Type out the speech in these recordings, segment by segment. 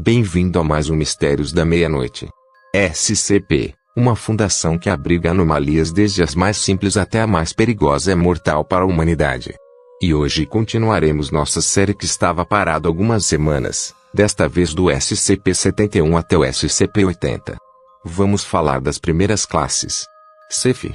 Bem-vindo a mais um Mistérios da Meia-Noite. SCP, uma fundação que abriga anomalias desde as mais simples até a mais perigosa e mortal para a humanidade. E hoje continuaremos nossa série que estava parada algumas semanas, desta vez do SCP-71 até o SCP-80. Vamos falar das primeiras classes. CEF.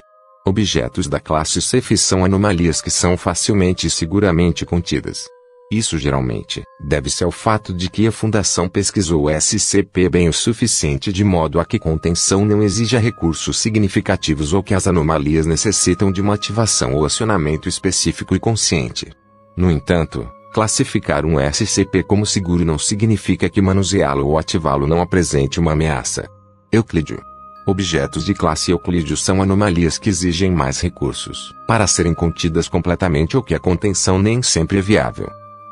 Objetos da classe CEF são anomalias que são facilmente e seguramente contidas. Isso geralmente deve-se ao fato de que a Fundação pesquisou o SCP bem o suficiente de modo a que contenção não exija recursos significativos ou que as anomalias necessitam de uma ativação ou acionamento específico e consciente. No entanto, classificar um SCP como seguro não significa que manuseá-lo ou ativá-lo não apresente uma ameaça. Euclídeo. Objetos de classe Euclídeo são anomalias que exigem mais recursos para serem contidas completamente ou que a contenção nem sempre é viável.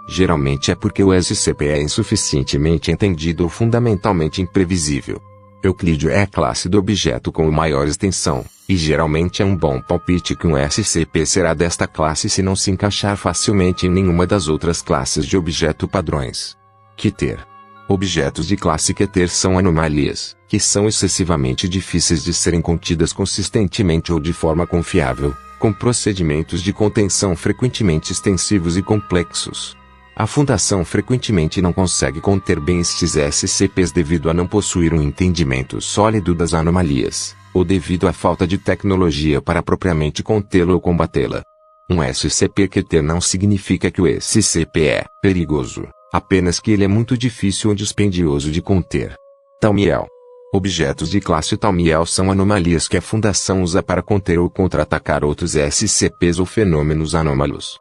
Geralmente é porque o SCP é insuficientemente entendido ou fundamentalmente imprevisível. Euclídeo é a classe do objeto com maior extensão, e geralmente é um bom palpite que um SCP será desta classe se não se encaixar facilmente em nenhuma das outras classes de objeto padrões. Keter. Objetos de classe Keter são anomalias, que são excessivamente difíceis de serem contidas consistentemente ou de forma confiável, com procedimentos de contenção frequentemente extensivos e complexos. A Fundação frequentemente não consegue conter bem estes SCPs devido a não possuir um entendimento sólido das anomalias, ou devido à falta de tecnologia para propriamente contê-la ou combatê-la. Um SCP Keter não significa que o SCP é perigoso, apenas que ele é muito difícil ou dispendioso de conter. Taumiel. Objetos de classe Taumiel são anomalias que a Fundação usa para conter ou contra-atacar outros SCPs ou fenômenos anômalos.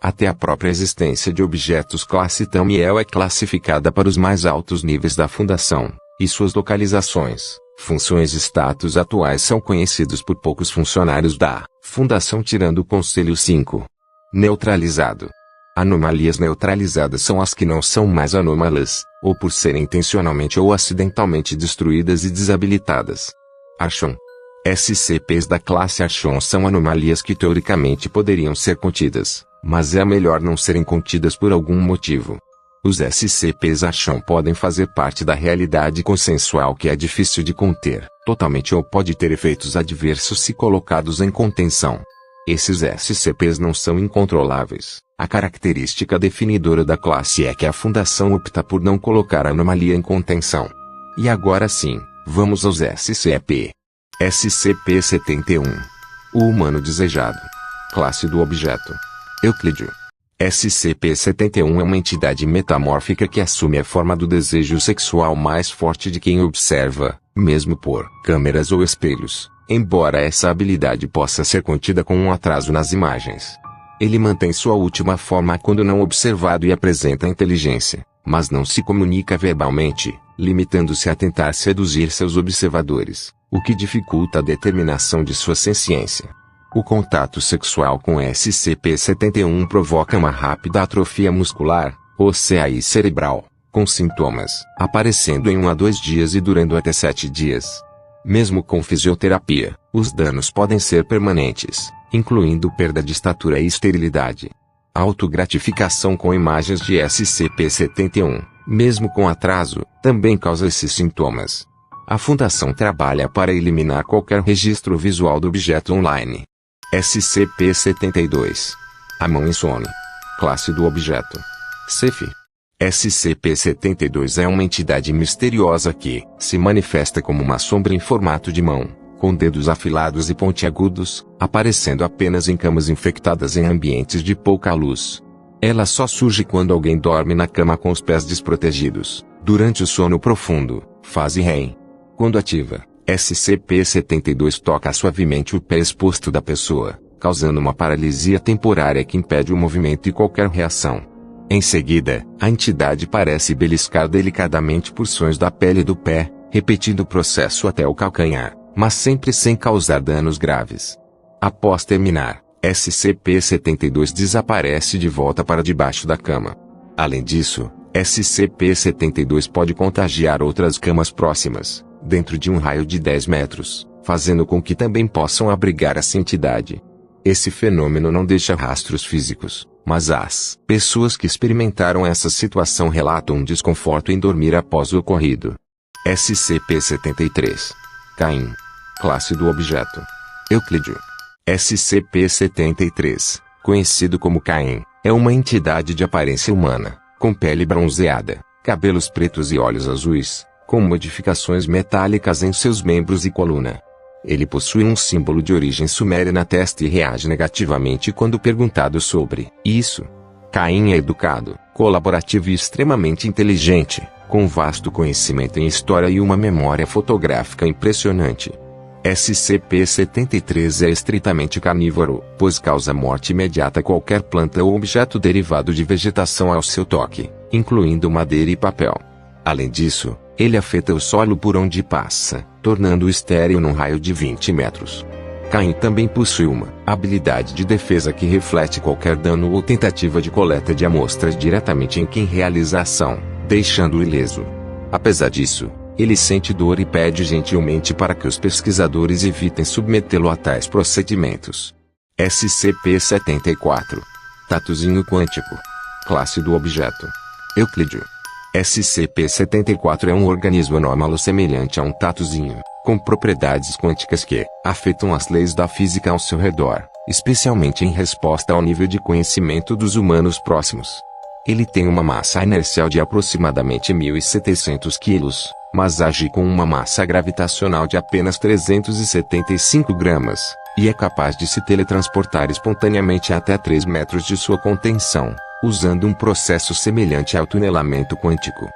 Até a própria existência de objetos classe Taumiel é classificada para os mais altos níveis da Fundação, e suas localizações, funções e status atuais são conhecidos por poucos funcionários da Fundação tirando o Conselho 5. Neutralizado. Anomalias neutralizadas são as que não são mais anômalas, ou por serem intencionalmente ou acidentalmente destruídas e desabilitadas. Archon. SCPs da classe Archon são anomalias que teoricamente poderiam ser contidas, mas é melhor não serem contidas por algum motivo. Os SCPs Archon podem fazer parte da realidade consensual que é difícil de conter, totalmente ou pode ter efeitos adversos se colocados em contenção. Esses SCPs não são incontroláveis. A característica definidora da classe é que a Fundação opta por não colocar a anomalia em contenção. E agora sim, vamos aos SCP. SCP-71. O humano desejado. Classe do objeto. Euclídeo. SCP-71 é uma entidade metamórfica que assume a forma do desejo sexual mais forte de quem observa, mesmo por câmeras ou espelhos, embora essa habilidade possa ser contida com um atraso nas imagens. Ele mantém sua última forma quando não observado e apresenta inteligência, mas não se comunica verbalmente, limitando-se a tentar seduzir seus observadores, o que dificulta a determinação de sua senciência. O contato sexual com SCP-71 provoca uma rápida atrofia muscular, óssea e cerebral, com sintomas aparecendo em 1 a 2 dias e durando até 7 dias. Mesmo com fisioterapia, os danos podem ser permanentes, incluindo perda de estatura e esterilidade. A autogratificação com imagens de SCP-71, mesmo com atraso, também causa esses sintomas. A Fundação trabalha para eliminar qualquer registro visual do objeto online. SCP-72. A mão insone. Classe do objeto. CEF. SCP-72 é uma entidade misteriosa que se manifesta como uma sombra em formato de mão, com dedos afilados e pontiagudos, aparecendo apenas em camas infectadas em ambientes de pouca luz. Ela só surge quando alguém dorme na cama com os pés desprotegidos, durante o sono profundo, fase REM. Quando ativa, SCP-72 toca suavemente o pé exposto da pessoa, causando uma paralisia temporária que impede o movimento e qualquer reação. Em seguida, a entidade parece beliscar delicadamente porções da pele do pé, repetindo o processo até o calcanhar, mas sempre sem causar danos graves. Após terminar, SCP-72 desaparece de volta para debaixo da cama. Além disso, SCP-72 pode contagiar outras camas próximas, dentro de um raio de 10 metros, fazendo com que também possam abrigar essa entidade. Esse fenômeno não deixa rastros físicos, mas as pessoas que experimentaram essa situação relatam um desconforto em dormir após o ocorrido. SCP-73. Caim. Classe do objeto: Euclídeo. SCP-73, conhecido como Caim, é uma entidade de aparência humana, com pele bronzeada, cabelos pretos e olhos azuis, com modificações metálicas em seus membros e coluna. Ele possui um símbolo de origem suméria na testa e reage negativamente quando perguntado sobre isso. Caim é educado, colaborativo e extremamente inteligente, com vasto conhecimento em história e uma memória fotográfica impressionante. SCP-73 é estritamente carnívoro, pois causa morte imediata a qualquer planta ou objeto derivado de vegetação ao seu toque, incluindo madeira e papel. Além disso, ele afeta o solo por onde passa, tornando-o estéril num raio de 20 metros. Caim também possui uma habilidade de defesa que reflete qualquer dano ou tentativa de coleta de amostras diretamente em quem realiza a ação, deixando-o ileso. Apesar disso, ele sente dor e pede gentilmente para que os pesquisadores evitem submetê-lo a tais procedimentos. SCP-74. Tatuzinho quântico. Classe do objeto: Euclídeo. SCP-74 é um organismo anômalo semelhante a um tatuzinho, com propriedades quânticas que afetam as leis da física ao seu redor, especialmente em resposta ao nível de conhecimento dos humanos próximos. Ele tem uma massa inercial de aproximadamente 1.700 kg, mas age com uma massa gravitacional de apenas 375 gramas, e é capaz de se teletransportar espontaneamente até 3 metros de sua contenção, usando um processo semelhante ao tunelamento quântico.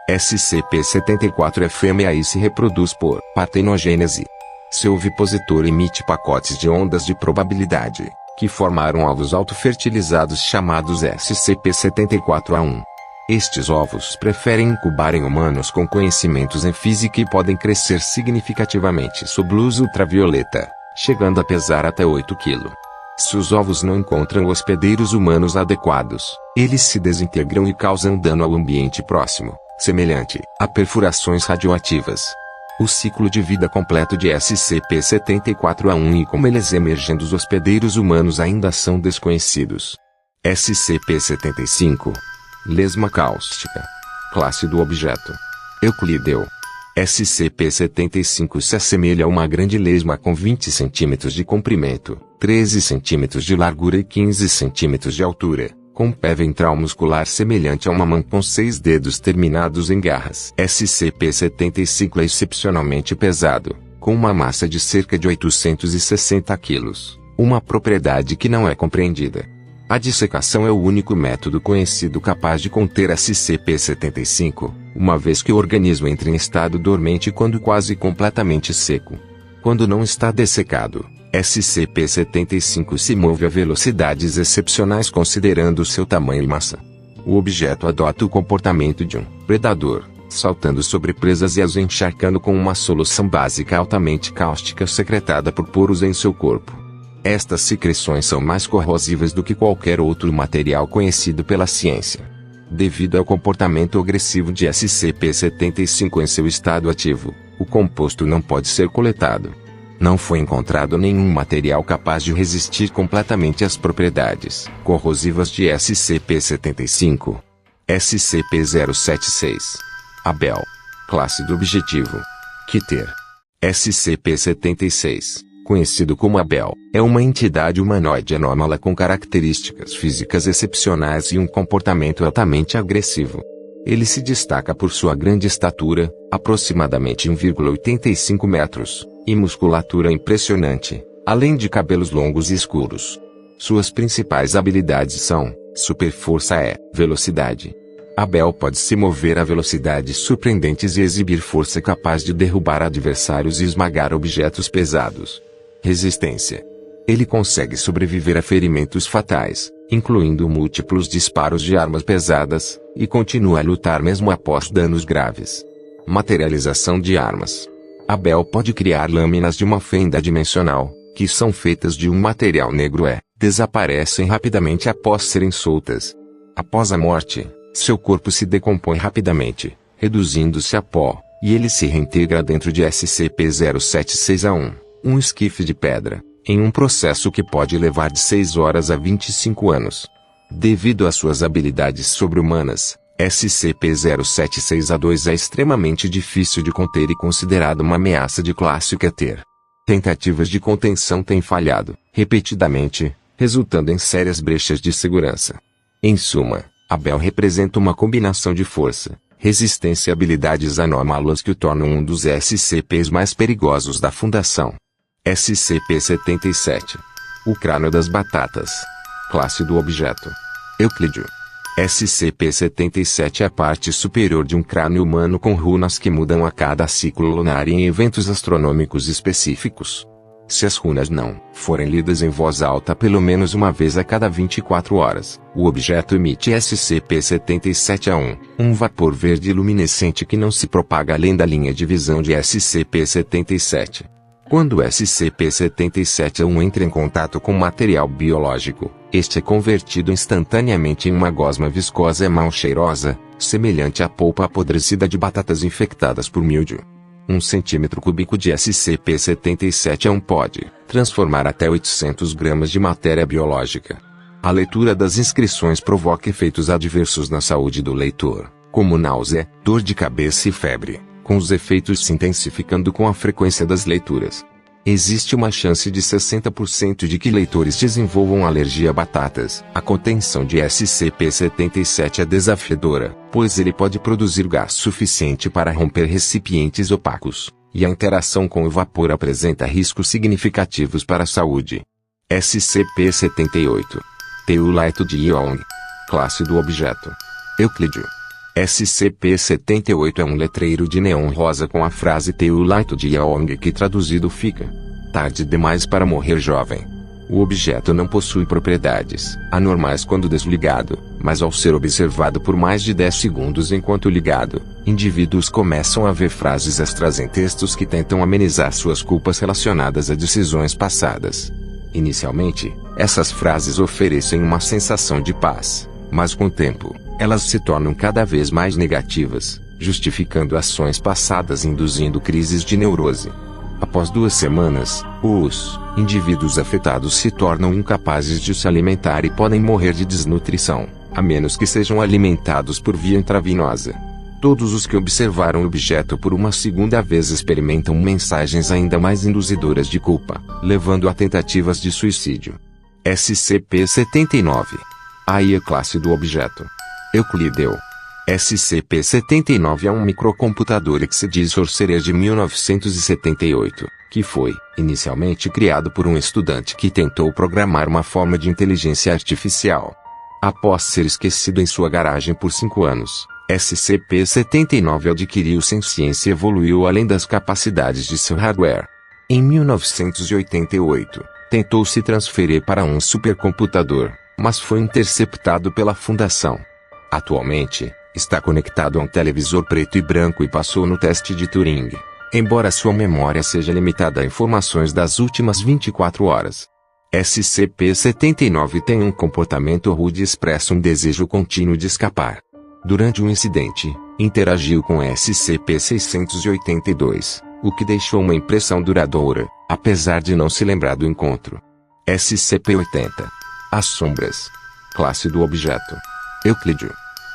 SCP-74 é fêmea e se reproduz por partenogênese. Seu ovipositor emite pacotes de ondas de probabilidade, que formaram ovos autofertilizados chamados SCP-74A1. Estes ovos preferem incubar em humanos com conhecimentos em física e podem crescer significativamente sob luz ultravioleta, chegando a pesar até 8 kg. Se os ovos não encontram hospedeiros humanos adequados, eles se desintegram e causam dano ao ambiente próximo, semelhante a perfurações radioativas. O ciclo de vida completo de SCP-74A1 e como eles emergem dos hospedeiros humanos ainda são desconhecidos. SCP-75. Lesma cáustica. Classe do objeto: Euclídeo. SCP-75 se assemelha a uma grande lesma com 20 cm de comprimento, 13 cm de largura e 15 cm de altura, com pé ventral muscular semelhante a uma mão com 6 dedos terminados em garras. SCP-75 é excepcionalmente pesado, com uma massa de cerca de 860 kg, uma propriedade que não é compreendida. A dissecação é o único método conhecido capaz de conter SCP-75, uma vez que o organismo entra em estado dormente quando quase completamente seco. Quando não está dessecado, SCP-75 se move a velocidades excepcionais considerando seu tamanho e massa. O objeto adota o comportamento de um predador, saltando sobre presas e as encharcando com uma solução básica altamente cáustica secretada por poros em seu corpo. Estas secreções são mais corrosivas do que qualquer outro material conhecido pela ciência. Devido ao comportamento agressivo de SCP-75 em seu estado ativo, o composto não pode ser coletado. Não foi encontrado nenhum material capaz de resistir completamente às propriedades corrosivas de SCP-75. SCP-076. Abel. Classe do objetivo: Keter. SCP-76, conhecido como Abel, é uma entidade humanoide anômala com características físicas excepcionais e um comportamento altamente agressivo. Ele se destaca por sua grande estatura, aproximadamente 1,85 metros, e musculatura impressionante, além de cabelos longos e escuros. Suas principais habilidades são super força e velocidade. Abel pode se mover a velocidades surpreendentes e exibir força capaz de derrubar adversários e esmagar objetos pesados. Resistência. Ele consegue sobreviver a ferimentos fatais, incluindo múltiplos disparos de armas pesadas, e continua a lutar mesmo após danos graves. Materialização de armas. Abel pode criar lâminas de uma fenda dimensional, que são feitas de um material negro e desaparecem rapidamente após serem soltas. Após a morte, seu corpo se decompõe rapidamente, reduzindo-se a pó, e ele se reintegra dentro de SCP-076A1, um esquife de pedra, em um processo que pode levar de 6 horas a 25 anos. Devido às suas habilidades sobre-humanas, SCP-076A2 é extremamente difícil de conter e considerado uma ameaça de classe Keter. Tentativas de contenção têm falhado, repetidamente, resultando em sérias brechas de segurança. Em suma, a Bell representa uma combinação de força, resistência e habilidades anômalas que o tornam um dos SCPs mais perigosos da Fundação. SCP-77. O crânio das batatas. Classe do objeto: Euclídeo. SCP-77 é a parte superior de um crânio humano com runas que mudam a cada ciclo lunar e em eventos astronômicos específicos. Se as runas não forem lidas em voz alta pelo menos uma vez a cada 24 horas, o objeto emite SCP-77A1, um vapor verde luminescente que não se propaga além da linha de visão de SCP-77. Quando o SCP-77A1 entra em contato com material biológico, este é convertido instantaneamente em uma gosma viscosa e mal cheirosa, semelhante à polpa apodrecida de batatas infectadas por míldio. 1 centímetro cúbico de SCP-77A1 pode transformar até 800 gramas de matéria biológica. A leitura das inscrições provoca efeitos adversos na saúde do leitor, como náusea, dor de cabeça e febre, com os efeitos se intensificando com a frequência das leituras. Existe uma chance de 60% de que leitores desenvolvam alergia a batatas. A contenção de SCP-77 é desafiadora, pois ele pode produzir gás suficiente para romper recipientes opacos, e a interação com o vapor apresenta riscos significativos para a saúde. SCP-78. Teolito de Yeong. Classe do objeto: Euclídeo. SCP-78 é um letreiro de neon rosa com a frase Teolito de Yeong que traduzido fica: tarde demais para morrer jovem. O objeto não possui propriedades anormais quando desligado, mas ao ser observado por mais de 10 segundos enquanto ligado, indivíduos começam a ver frases extras em textos que tentam amenizar suas culpas relacionadas a decisões passadas. Inicialmente, essas frases oferecem uma sensação de paz, mas com o tempo, elas se tornam cada vez mais negativas, justificando ações passadas e induzindo crises de neurose. Após 2 semanas, os indivíduos afetados se tornam incapazes de se alimentar e podem morrer de desnutrição, a menos que sejam alimentados por via intravenosa. Todos os que observaram o objeto por uma segunda vez experimentam mensagens ainda mais induzidoras de culpa, levando a tentativas de suicídio. SCP-79. Aí a classe do objeto: Euclídeo. SCP-79 é um microcomputador que se diz Sorcerer de 1978, que foi, inicialmente criado por um estudante que tentou programar uma forma de inteligência artificial. Após ser esquecido em sua garagem por 5 anos, SCP-79 adquiriu ciência e evoluiu além das capacidades de seu hardware. Em 1988, tentou se transferir para um supercomputador, mas foi interceptado pela Fundação. Atualmente, está conectado a um televisor preto e branco e passou no teste de Turing, embora sua memória seja limitada a informações das últimas 24 horas. SCP-79 tem um comportamento rude e expressa um desejo contínuo de escapar. Durante um incidente, interagiu com SCP-682, o que deixou uma impressão duradoura, apesar de não se lembrar do encontro. SCP-80. As sombras. Classe do objeto: Euclídeo.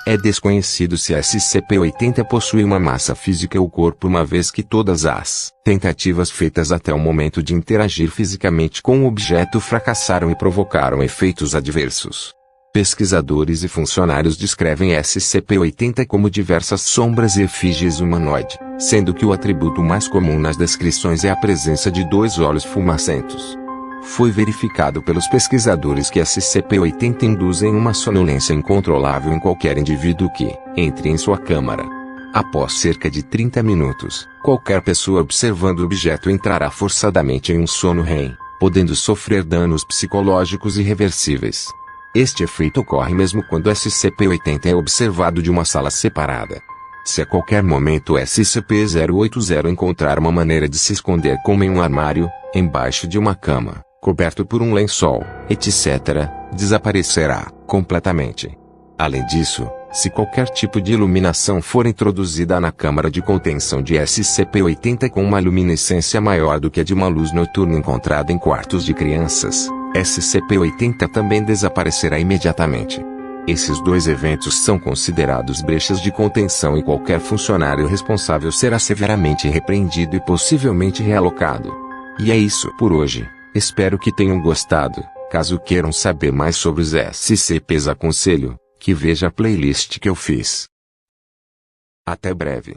É desconhecido se SCP-80 possui uma massa física ou corpo, uma vez que todas as tentativas feitas até o momento de interagir fisicamente com o objeto fracassaram e provocaram efeitos adversos. Pesquisadores e funcionários descrevem SCP-80 como diversas sombras e efígies humanoide, sendo que o atributo mais comum nas descrições é a presença de 2 olhos fumacentos. Foi verificado pelos pesquisadores que SCP-80 induzem uma sonolência incontrolável em qualquer indivíduo que entre em sua câmara. Após cerca de 30 minutos, qualquer pessoa observando o objeto entrará forçadamente em um sono REM, podendo sofrer danos psicológicos irreversíveis. Este efeito ocorre mesmo quando SCP-80 é observado de uma sala separada. Se a qualquer momento SCP-080 encontrar uma maneira de se esconder como em um armário, embaixo de uma cama, coberto por um lençol, etc., desaparecerá completamente. Além disso, se qualquer tipo de iluminação for introduzida na câmara de contenção de SCP-80 com uma luminescência maior do que a de uma luz noturna encontrada em quartos de crianças, SCP-80 também desaparecerá imediatamente. Esses dois eventos são considerados brechas de contenção e qualquer funcionário responsável será severamente repreendido e possivelmente realocado. E é isso por hoje. Espero que tenham gostado. Caso queiram saber mais sobre os SCPs, aconselho que veja a playlist que eu fiz. Até breve.